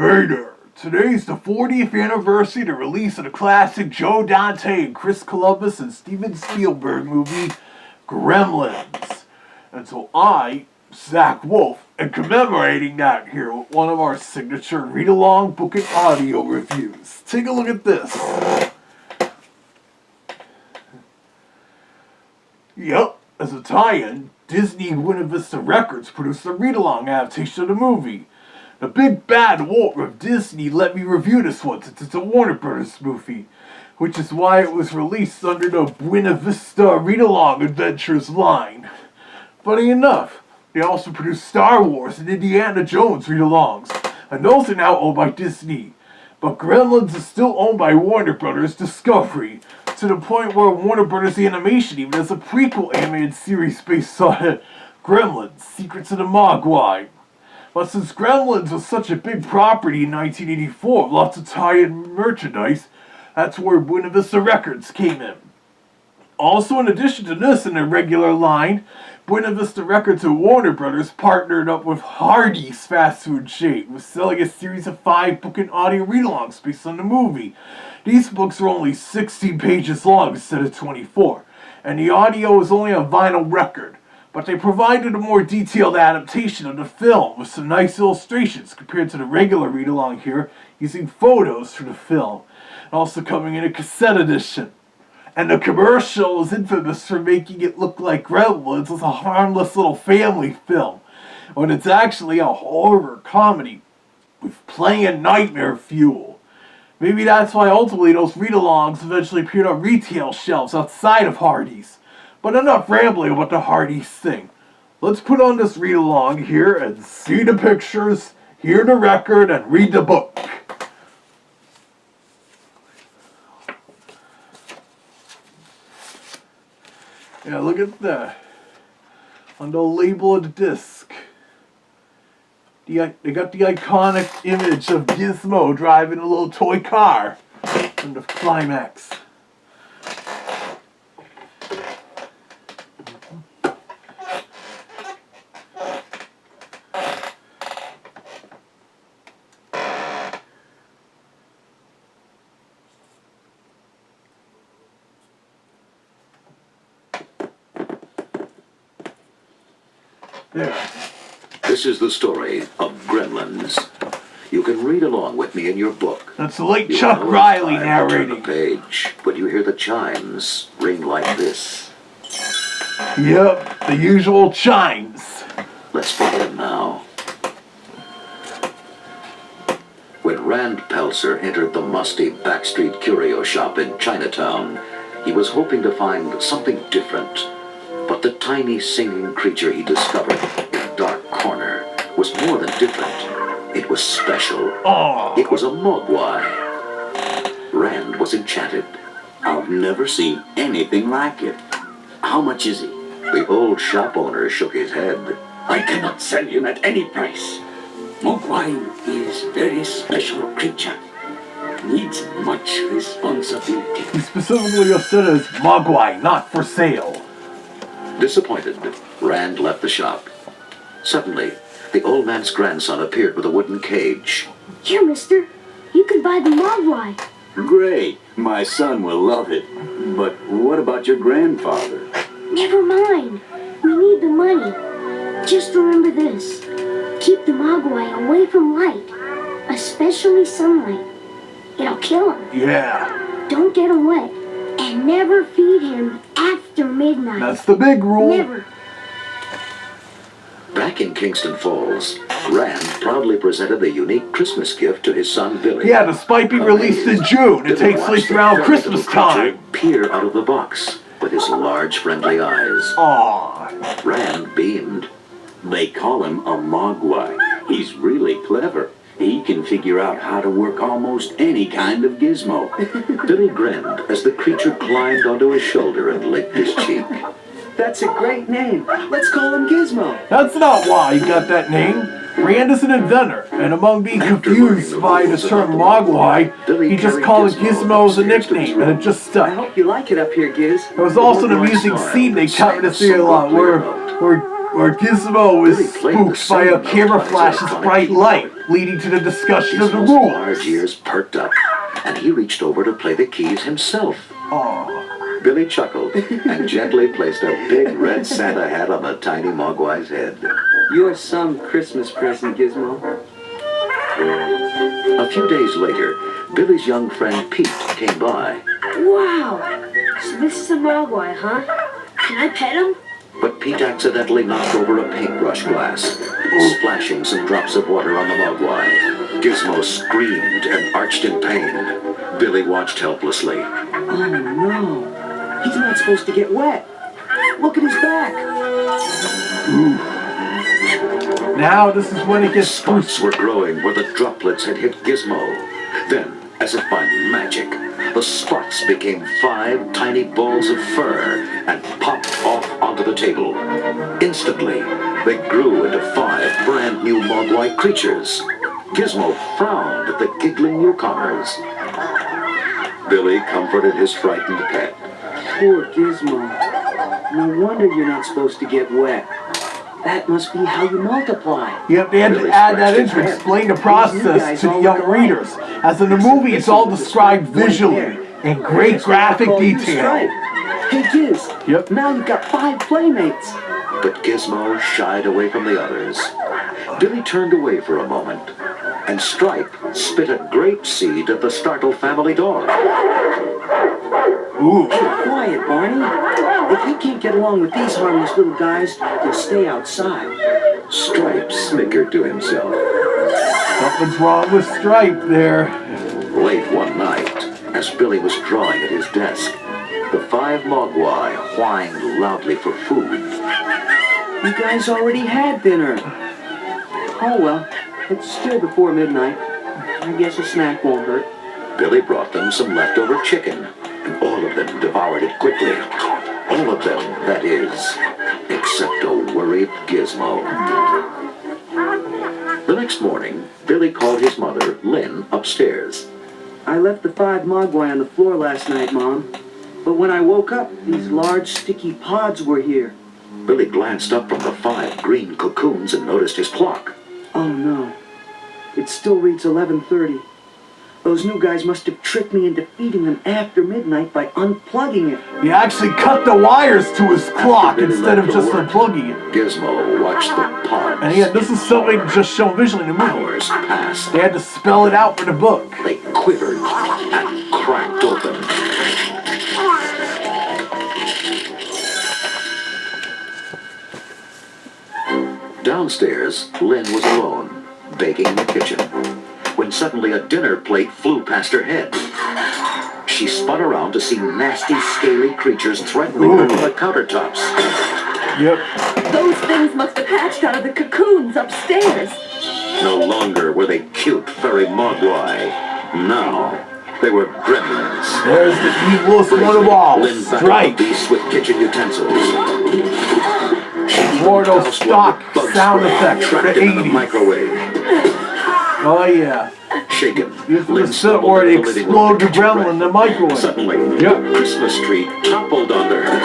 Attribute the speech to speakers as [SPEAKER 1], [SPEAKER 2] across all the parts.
[SPEAKER 1] Hey there! Today's the 40th anniversary of the release of the classic Joe Dante and Chris Columbus and Steven Spielberg movie, Gremlins. And so I, Zak Wolf, am commemorating that here with one of our signature read-along book and audio reviews. Take a look at this. Yep, as a tie-in, Disney and Buena Vista Records produced a read-along adaptation of the movie. The big bad wolf of Disney let me review this one since it's a Warner Brothers movie, which is why it was released under the Buena Vista Read-Along Adventures line. Funny enough, they also produced Star Wars and Indiana Jones read-alongs, and those are now owned by Disney. But Gremlins is still owned by Warner Brothers Discovery, to the point where Warner Brothers Animation even has a prequel animated series based on Gremlins, Secrets of the Mogwai. But since Gremlins was such a big property in 1984, lots of tie-in merchandise, that's where Buena Vista Records came in. Also, in addition to this in their regular line, Buena Vista Records and Warner Brothers partnered up with Hardee's fast food chain, with selling a series of 5 book and audio read-alongs based on the movie. These books are only 16 pages long instead of 24, and the audio is only a vinyl record. But they provided a more detailed adaptation of the film with some nice illustrations compared to the regular read-along here, using photos from the film, and also coming in a cassette edition. And the commercial is infamous for making it look like Gremlins was a harmless little family film, when it's actually a horror comedy with planned nightmare fuel. Maybe that's why ultimately those read-alongs eventually appeared on retail shelves outside of Hardee's. But enough rambling about the Hardee's thing. Let's put on this read-along here and see the pictures, hear the record, and read the book. Yeah, look at that. On the label of the disc. They got the iconic image of Gizmo driving a little toy car in the climax. There.
[SPEAKER 2] This is the story of Gremlins. You can read along with me in your book.
[SPEAKER 1] That's the late Chuck Riley narrating.
[SPEAKER 2] Turn the page when you hear the chimes ring like this.
[SPEAKER 1] Yep, the usual chimes.
[SPEAKER 2] Let's begin now. When Rand Pelzer entered the musty backstreet curio shop in Chinatown, he was hoping to find something different. But the tiny singing creature he discovered in a dark corner was more than different. It was special.
[SPEAKER 1] Aww.
[SPEAKER 2] It was a Mogwai. Rand was enchanted.
[SPEAKER 3] I've never seen anything like it. How much is he?
[SPEAKER 2] The old shop owner shook his head.
[SPEAKER 3] I cannot sell him at any price. Mogwai is a very special creature. Needs much responsibility.
[SPEAKER 1] He specifically said as Mogwai, not for sale.
[SPEAKER 2] Disappointed, Rand left the shop. Suddenly, the old man's grandson appeared with a wooden cage.
[SPEAKER 4] Here, mister. You can buy the Mogwai.
[SPEAKER 3] Great. My son will love it. But what about your grandfather?
[SPEAKER 4] Never mind. We need the money. Just remember this. Keep the Mogwai away from light, especially sunlight. It'll kill him.
[SPEAKER 1] Yeah.
[SPEAKER 4] Don't get him wet. And never feed him after midnight.
[SPEAKER 1] That's the big rule.
[SPEAKER 4] Never.
[SPEAKER 2] Back in Kingston Falls, Rand proudly presented the unique Christmas gift to his son Billy.
[SPEAKER 1] Yeah, despite being released in June, it takes place around Christmas time.
[SPEAKER 2] Peer out of the box with his large, friendly eyes.
[SPEAKER 1] Aww.
[SPEAKER 2] Rand beamed.
[SPEAKER 3] They call him a Mogwai. He's really clever. He can figure out how to work almost any kind of gizmo.
[SPEAKER 2] Billy grinned as the creature climbed onto his shoulder and licked his cheek.
[SPEAKER 5] That's a great name. Let's call him Gizmo.
[SPEAKER 1] That's not why he got that name. Rand is an inventor, and among being confused by the term Mogwai, he just called it Gizmo as a nickname, and it just
[SPEAKER 5] I
[SPEAKER 1] stuck.
[SPEAKER 5] hope you like it up here, Giz.
[SPEAKER 1] There was also an amusing scene they cut in this video where where Gizmo is
[SPEAKER 2] Billy played the
[SPEAKER 1] spooked by a
[SPEAKER 2] same
[SPEAKER 1] camera
[SPEAKER 2] note on his
[SPEAKER 1] flash's
[SPEAKER 2] electronic
[SPEAKER 1] bright
[SPEAKER 2] keyboard.
[SPEAKER 1] light, leading to the discussion of the
[SPEAKER 2] Gizmo's
[SPEAKER 1] rules.
[SPEAKER 2] large ears perked up, and he reached over to play the keys himself.
[SPEAKER 1] Aw.
[SPEAKER 2] Billy chuckled and gently placed a big red Santa hat on the tiny Mogwai's head.
[SPEAKER 5] You're some Christmas present, Gizmo.
[SPEAKER 2] A few days later, Billy's young friend Pete came by,
[SPEAKER 4] Wow. So this is a Mogwai, huh? Can I pet him?
[SPEAKER 2] but Pete accidentally knocked over a paintbrush glass, splashing some drops of water on the Mogwai. Gizmo screamed and arched in pain. Billy watched helplessly.
[SPEAKER 5] Oh no. He's not supposed to get wet. Look at his back.
[SPEAKER 1] Now this is when it gets
[SPEAKER 2] Spots
[SPEAKER 1] spooky.
[SPEAKER 2] were growing where the droplets had hit Gizmo. Then, as if by magic, the spots became 5 tiny balls of fur and popped off onto the table. Instantly, they grew into 5 brand new Mogwai creatures. Gizmo frowned at the giggling newcomers. Billy comforted his frightened pet.
[SPEAKER 5] Poor Gizmo. No wonder you're not supposed to get wet. That must be how you multiply.
[SPEAKER 1] Yep, they had to add that in to explain the process to the young readers. As in the movie, it's all described visually in great graphic detail.
[SPEAKER 5] Hey Giz,
[SPEAKER 1] Yep.
[SPEAKER 5] now you've got 5 playmates.
[SPEAKER 2] But Gizmo shied away from the others. Billy turned away for a moment, and Stripe spit a grape seed at the startled family dog.
[SPEAKER 1] Ooh.
[SPEAKER 5] Quiet, Barney. If you can't get along with these harmless little guys, you'll stay outside.
[SPEAKER 2] Stripe snickered to himself.
[SPEAKER 1] Something's wrong with Stripe there.
[SPEAKER 2] Late one night, as Billy was drawing at his desk, the 5 Mogwai whined loudly for food.
[SPEAKER 5] You guys already had dinner. Oh well, it's still before midnight. I guess a snack won't hurt.
[SPEAKER 2] Billy brought them some leftover chicken, and all of them devoured it quickly. All of them, that is, except a worried Gizmo. The next morning, Billy called his mother, Lynn, upstairs.
[SPEAKER 5] I left the 5 Mogwai on the floor last night, Mom. But when I woke up, these large sticky pods were here.
[SPEAKER 2] Billy glanced up from the 5 green cocoons and noticed his clock.
[SPEAKER 5] Oh no. It still reads 11:30. Those new guys must have tricked me into feeding them after midnight by unplugging it.
[SPEAKER 1] He actually cut the wires to his clock instead of just unplugging it.
[SPEAKER 2] Gizmo watched the pods.
[SPEAKER 1] And again, this is something just shown visually in the movie.
[SPEAKER 2] Hours passed.
[SPEAKER 1] They had to spell it out for the book.
[SPEAKER 2] They quivered and cracked open. Downstairs, Lynn was alone, baking in the kitchen, when suddenly a dinner plate flew past her head. She spun around to see nasty, scaly creatures threatening her from the countertops.
[SPEAKER 1] Yep.
[SPEAKER 6] Those things must have hatched out of the cocoons upstairs.
[SPEAKER 2] No longer were they cute, furry Mogwai. Now, they were gremlins.
[SPEAKER 1] There's the evilest one of all,
[SPEAKER 2] Lynn battled
[SPEAKER 1] Stripe.
[SPEAKER 2] the beasts with kitchen utensils.
[SPEAKER 1] More of those stock sound effects for the
[SPEAKER 2] Trapped in the
[SPEAKER 1] 80s.
[SPEAKER 2] microwave.
[SPEAKER 1] Oh yeah.
[SPEAKER 2] Shaken,
[SPEAKER 1] Used to
[SPEAKER 2] Lynn
[SPEAKER 1] the set
[SPEAKER 2] stumbled
[SPEAKER 1] where they
[SPEAKER 2] into the living room
[SPEAKER 1] explode
[SPEAKER 2] to
[SPEAKER 1] the
[SPEAKER 2] catch her
[SPEAKER 1] gremlin
[SPEAKER 2] breath.
[SPEAKER 1] in the microwave.
[SPEAKER 2] Suddenly,
[SPEAKER 1] Yep.
[SPEAKER 2] a Christmas tree toppled under her.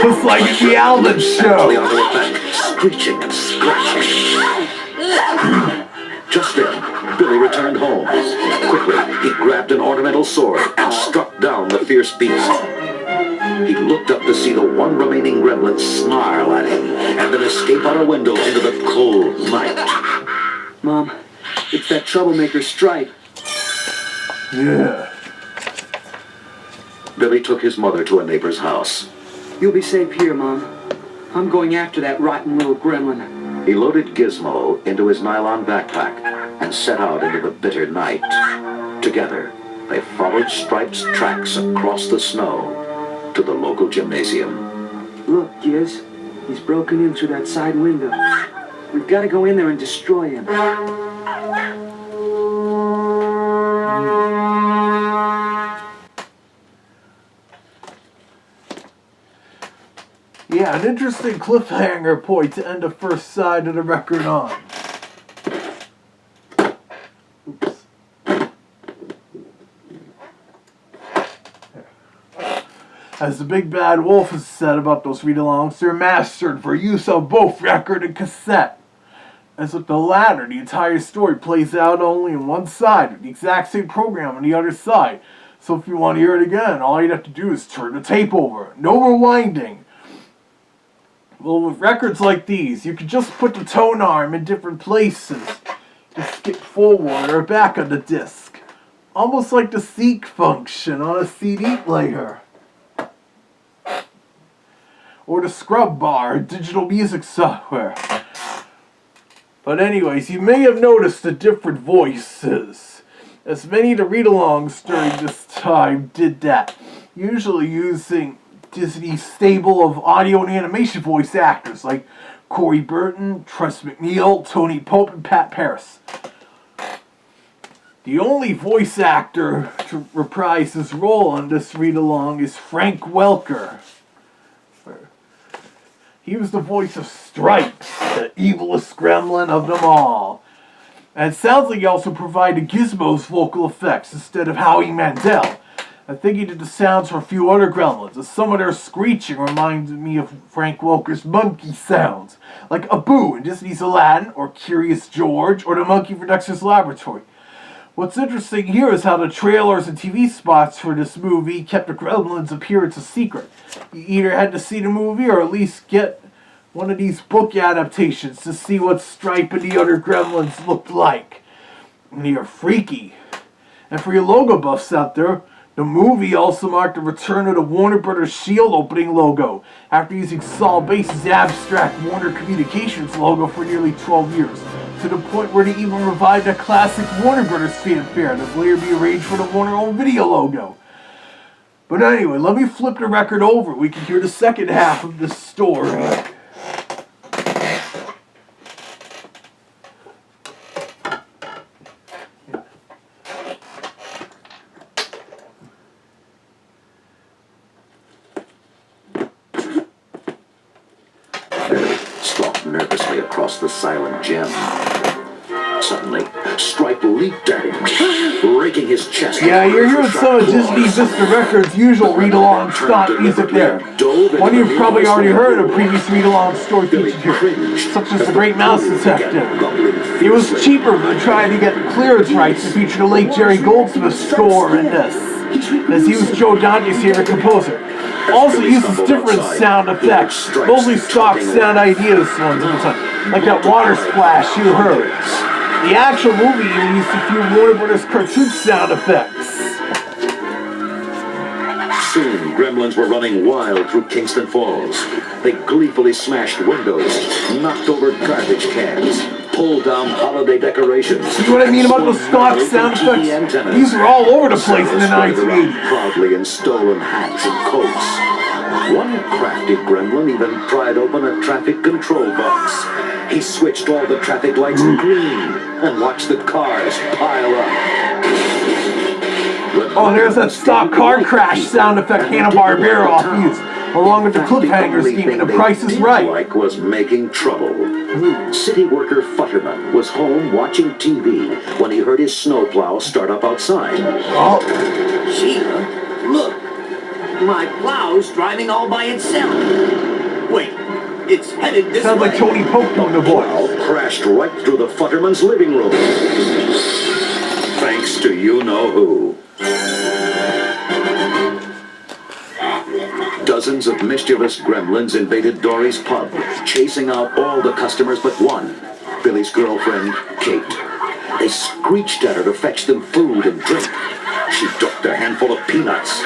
[SPEAKER 1] Just like in the Alvin
[SPEAKER 2] Sadly
[SPEAKER 1] show.
[SPEAKER 2] onto her back, screeching and scratching. Just then, Billy returned home. Quickly, he grabbed an ornamental sword and struck down the fierce beast. He looked up to see the one remaining gremlin snarl at him and then escape out a window into the cold night.
[SPEAKER 5] Mom, it's that troublemaker Stripe.
[SPEAKER 1] Yeah.
[SPEAKER 2] Billy took his mother to a neighbor's house.
[SPEAKER 5] You'll be safe here, Mom. I'm going after that rotten little gremlin.
[SPEAKER 2] He loaded Gizmo into his nylon backpack and set out into the bitter night. Together, they followed Stripe's tracks across the snow to the local gymnasium.
[SPEAKER 5] Look, Giz. He's broken in through that side window. We've got to go in there and destroy him.
[SPEAKER 1] Yeah, an interesting cliffhanger point to end the first side of the record on. Oops. As the Big Bad Wolf has said about those read-alongs, they're mastered for use on both record and cassette. As with the latter, the entire story plays out only on one side, with the exact same program on the other side. So if you want to hear it again, all you'd have to do is turn the tape over. No rewinding. Well, with records like these, you can just put the tone arm in different places. Just skip forward or back on the disc. Almost like the seek function on a CD player. Or the scrub bar, digital music software. But anyways, you may have noticed the different voices, as many of the read-alongs during this time did that, usually using Disney's stable of audio and animation voice actors like Corey Burton, Tress MacNeille, Tony Pope, and Pat Paris. The only voice actor to reprise his role on this read-along is Frank Welker. He was the voice of Stripes, the evilest gremlin of them all. And it sounds like he also provided Gizmo's vocal effects instead of Howie Mandel. I think he did the sounds for a few other gremlins, as some of their screeching reminded me of Frank Welker's monkey sounds, like Abu in Disney's Aladdin, or Curious George, or the monkey from Dexter's Laboratory. What's interesting here is how the trailers and TV spots for this movie kept the Gremlins' appearance a secret. You either had to see the movie or at least get one of these book adaptations to see what Stripe and the other Gremlins looked like. And they are freaky. And for your logo buffs out there, the movie also marked the return of the Warner Brothers Shield opening logo, after using Saul Bass's abstract Warner Communications logo for nearly 12 years. To the point where they even revived a classic Warner Brothers fanfare that would later be arranged for the Warner Home Video logo. But anyway, let me flip the record over. We can hear the second half of the story.
[SPEAKER 2] Stalked nervously across the silent gem. Suddenly, Stripe leaped at him, raking his chest.
[SPEAKER 1] Yeah, you're hearing some of Disney Vista Records' usual read-along stock music there. One you've probably already heard a previous read-along story featured here, such as The Great Mouse Detective. It was cheaper than trying to get clearance rights to feature the late Jerry Goldsmith's score in this, as he was Joe Dante's favorite composer. Also uses different sound effects, mostly stock sound ideas ones at the time, like that water splash you heard. The actual movie even used a few Warner Brothers cartoon sound effects.
[SPEAKER 2] Soon, gremlins were running wild through Kingston Falls. They gleefully smashed windows, knocked over garbage cans, pulled down holiday decorations.
[SPEAKER 1] See what I mean about those stock sound effects? These were all over the place in the 1980s.
[SPEAKER 2] Proudly in stolen hats and coats. One crafty gremlin even pried open a traffic control box. He switched all the traffic lights green and watched the cars pile up.
[SPEAKER 1] Oh, there's that stock car crash sound effect Hanna-Barbera often used, along with the cliffhanger scheme in The Price is Right.
[SPEAKER 2] Like was making trouble. City worker Futterman was home watching TV when he heard his snowplow start up outside.
[SPEAKER 1] Oh,
[SPEAKER 7] Sheila, look. My plow's driving all by itself. Wait, it's headed this
[SPEAKER 1] sounds
[SPEAKER 7] way.
[SPEAKER 1] like Tony Pope doing the voice.
[SPEAKER 2] Plow crashed right through the Futterman's living room. Thanks to you-know-who. Dozens of mischievous gremlins invaded Dory's pub, chasing out all the customers but one, Billy's girlfriend, Kate. They screeched at her to fetch them food and drink. She ducked a handful of peanuts.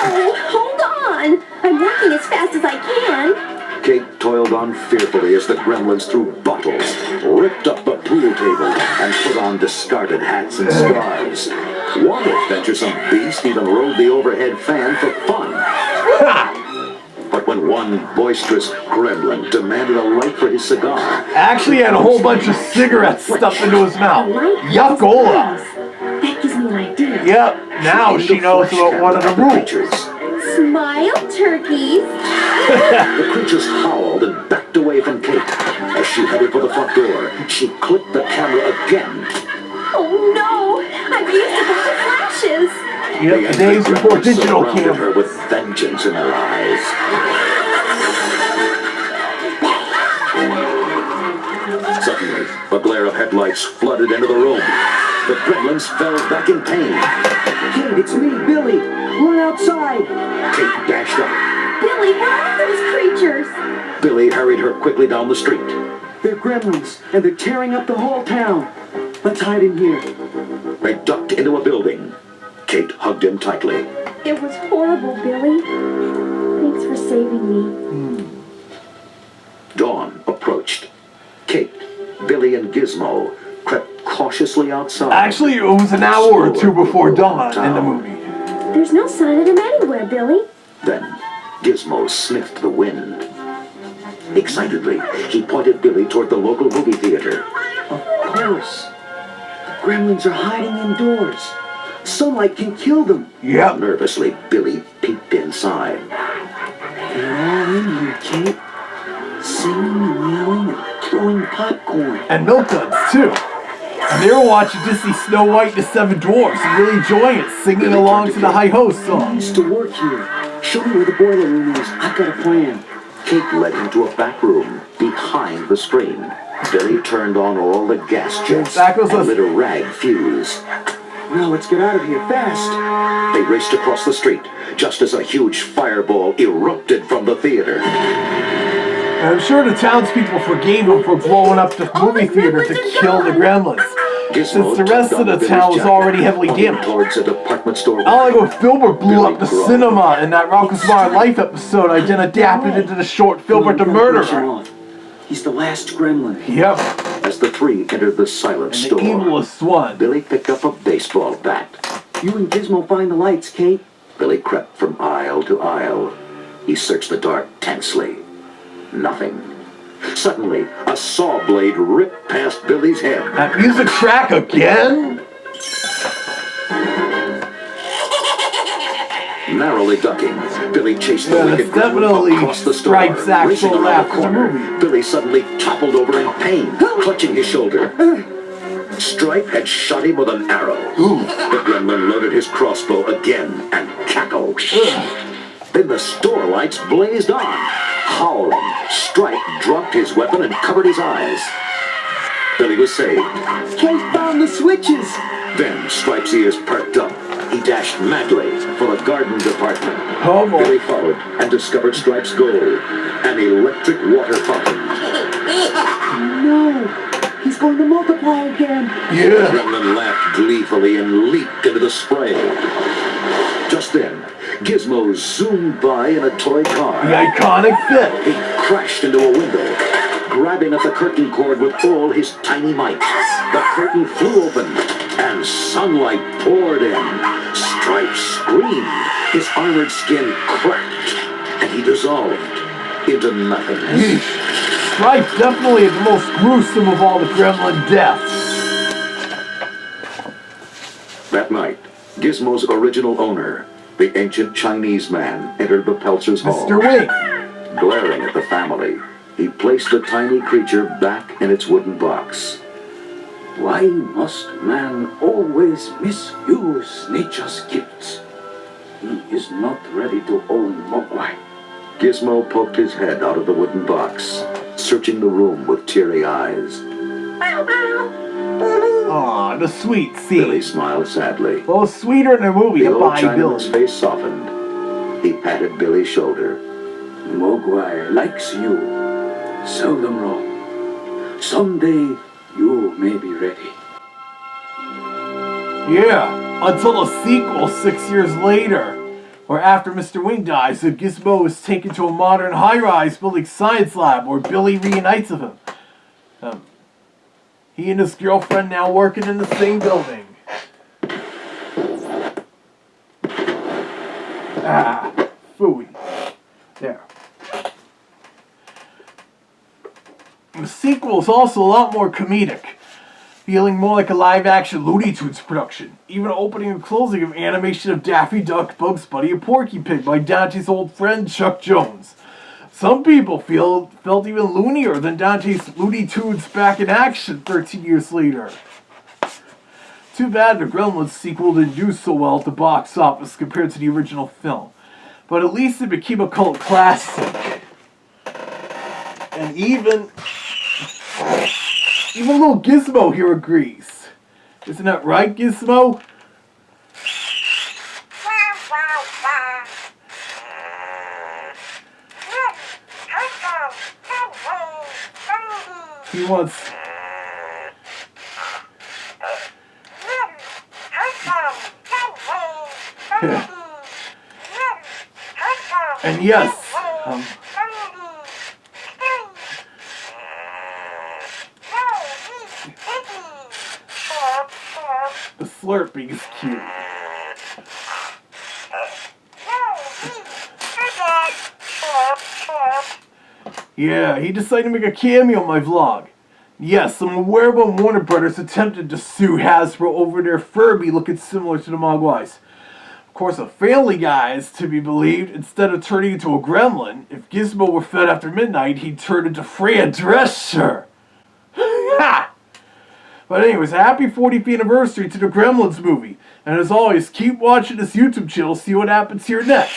[SPEAKER 4] Oh, hold on. I'm working as fast as I can.
[SPEAKER 2] Kate toiled on fearfully as the gremlins threw bottles, ripped up the pool table, and put on discarded hats and scarves. One adventuresome beast even rode the overhead fan for fun. But when one boisterous gremlin demanded a light for his cigar,
[SPEAKER 1] Actually had a whole bunch of cigarettes stuffed into his mouth. Yuckola.
[SPEAKER 4] That gives me an idea.
[SPEAKER 1] Yep, now she knows about one of the rules.
[SPEAKER 4] Smile, turkeys.
[SPEAKER 2] The creatures howled and backed away from Kate. As she headed for the front door, she clicked the camera again.
[SPEAKER 4] Oh no! I've used a bunch of flashes.
[SPEAKER 2] The
[SPEAKER 1] the days
[SPEAKER 2] angry
[SPEAKER 1] before
[SPEAKER 2] gremlins
[SPEAKER 1] digital
[SPEAKER 2] surrounded her
[SPEAKER 1] cameras.
[SPEAKER 2] with vengeance in their eyes. Suddenly, a glare of headlights flooded into the room. The gremlins fell back in pain.
[SPEAKER 5] Kate, it's me, Billy. Run outside.
[SPEAKER 2] Kate dashed up.
[SPEAKER 6] Billy, what are those creatures?
[SPEAKER 2] Billy hurried her quickly down the street.
[SPEAKER 5] They're gremlins, and they're tearing up the whole town. Let's hide in here.
[SPEAKER 2] They ducked into a building. Kate hugged him tightly.
[SPEAKER 4] It was horrible, Billy. Thanks for saving me.
[SPEAKER 2] Dawn approached. Kate, Billy, and Gizmo crept cautiously outside.
[SPEAKER 1] Actually, it was an hour or two before dawn in the movie.
[SPEAKER 4] There's no sign of them anywhere, Billy.
[SPEAKER 2] Then, Gizmo sniffed the wind. Excitedly, he pointed Billy toward the local movie theater.
[SPEAKER 5] Of course. The gremlins are hiding indoors. Sunlight can kill them.
[SPEAKER 1] Yep.
[SPEAKER 2] Nervously, Billy peeked inside.
[SPEAKER 5] They're all in here, Kate. Singing and yelling and throwing popcorn.
[SPEAKER 1] And milk duds, too. And they were watching Disney Snow White and the Seven Dwarfs and really enjoying it, singing along to the High Host
[SPEAKER 5] I
[SPEAKER 1] song.
[SPEAKER 5] used to work here. Show me where the boiler room is. I've got a plan.
[SPEAKER 2] Kate led him to a back room behind the screen. Billy turned on all the gas jets
[SPEAKER 1] That was
[SPEAKER 2] and lit a rag fuse.
[SPEAKER 5] Now let's get out of here fast.
[SPEAKER 2] They raced across the street just as a huge fireball erupted from the theater.
[SPEAKER 1] And I'm sure the townspeople forgave him for blowing up the movie theater to kill the gremlins. Since the rest of the town was already heavily damaged.
[SPEAKER 2] Towards a department store.
[SPEAKER 1] I like when Spielberg blew up the cinema in that Rocko's Modern Life episode I then adapted into the short Filbert the
[SPEAKER 5] Come on, push him
[SPEAKER 1] Murderer.
[SPEAKER 5] off. He's the last gremlin.
[SPEAKER 1] Yep,
[SPEAKER 2] As the three entered the silent
[SPEAKER 1] and the
[SPEAKER 2] store,
[SPEAKER 1] evilest one.
[SPEAKER 2] Billy picked up a baseball bat.
[SPEAKER 5] You and Gizmo find the lights, Kate.
[SPEAKER 2] Billy crept from aisle to aisle. He searched the dark tensely. Nothing. Suddenly, a saw blade ripped past Billy's head.
[SPEAKER 1] That music track again?
[SPEAKER 2] Narrowly ducking, Billy chased the
[SPEAKER 1] Yeah,
[SPEAKER 2] wicked
[SPEAKER 1] that's
[SPEAKER 2] gremlin
[SPEAKER 1] definitely
[SPEAKER 2] across the store.
[SPEAKER 1] Stripes' actual
[SPEAKER 2] Racing around
[SPEAKER 1] laugh
[SPEAKER 2] the
[SPEAKER 1] in the
[SPEAKER 2] corner,
[SPEAKER 1] movie.
[SPEAKER 2] Billy suddenly toppled over in pain, clutching his shoulder. Stripe had shot him with an arrow. The gremlin loaded his crossbow again and cackled. Then the store lights blazed on. Howling, Stripe dropped his weapon and covered his eyes. Billy was saved.
[SPEAKER 5] Kate found the switches.
[SPEAKER 2] Then Stripe's ears perked up. He dashed madly for the garden department.
[SPEAKER 1] Oh boy.
[SPEAKER 2] Billy followed and discovered Stripe's goal, an electric water fountain.
[SPEAKER 5] No. He's going to multiply again.
[SPEAKER 2] The
[SPEAKER 1] Yeah.
[SPEAKER 2] gremlin laughed gleefully and leaped into the spray. Just then, Gizmo zoomed by in a toy car.
[SPEAKER 1] The iconic bit.
[SPEAKER 2] He crashed into a window, grabbing at the curtain cord with all his tiny might. The curtain flew open, and sunlight poured in. Stripe screamed. His armored skin cracked, and he dissolved into nothingness.
[SPEAKER 1] Yeesh. Stripe definitely the most gruesome of all the gremlin deaths.
[SPEAKER 2] That night, Gizmo's original owner, the ancient Chinese man, entered the Peltzer's hall.
[SPEAKER 1] Mr. Wing.
[SPEAKER 2] Glaring at the family, he placed the tiny creature back in its wooden box.
[SPEAKER 3] Why must man always misuse nature's gifts? He is not ready to own Mogwai.
[SPEAKER 2] Gizmo poked his head out of the wooden box, searching the room with teary eyes.
[SPEAKER 1] Aw, the sweet
[SPEAKER 2] Billy
[SPEAKER 1] scene.
[SPEAKER 2] smiled sadly.
[SPEAKER 1] Well, sweeter in the movie
[SPEAKER 2] The
[SPEAKER 1] than
[SPEAKER 2] old
[SPEAKER 1] by
[SPEAKER 2] Chinaman's
[SPEAKER 1] Billy.
[SPEAKER 2] face softened. He patted Billy's shoulder.
[SPEAKER 3] Mogwai likes you. Seldom wrong. Someday you may be ready.
[SPEAKER 1] Yeah, until the sequel 6 years later, where after Mr. Wing dies, the Gizmo is taken to a modern high-rise building science lab where Billy reunites with him. He and his girlfriend now working in the same building. Ah, phooey. There. The sequel is also a lot more comedic, feeling more like a live-action Looney Tunes production, even opening and closing of animation of Daffy Duck, Bugs Bunny, and Porky Pig by Dante's old friend Chuck Jones. Some people felt even loonier than Dante's Looney Tunes back in action 13 years later. Too bad the Gremlins sequel didn't do so well at the box office compared to the original film. But at least it became a cult classic. And even little Gizmo here agrees. Isn't that right, Gizmo? He wants... And yes, the slurping is cute. Yeah, he decided to make a cameo in my vlog. Yes, I'm aware when Warner Brothers attempted to sue Hasbro over their Furby looking similar to the Mogwais. Of course, a Family Guy is to be believed. Instead of turning into a gremlin, if Gizmo were fed after midnight, he'd turn into Fran Drescher. Ha! But anyways, happy 40th anniversary to the Gremlins movie. And as always, keep watching this YouTube channel, see what happens here next.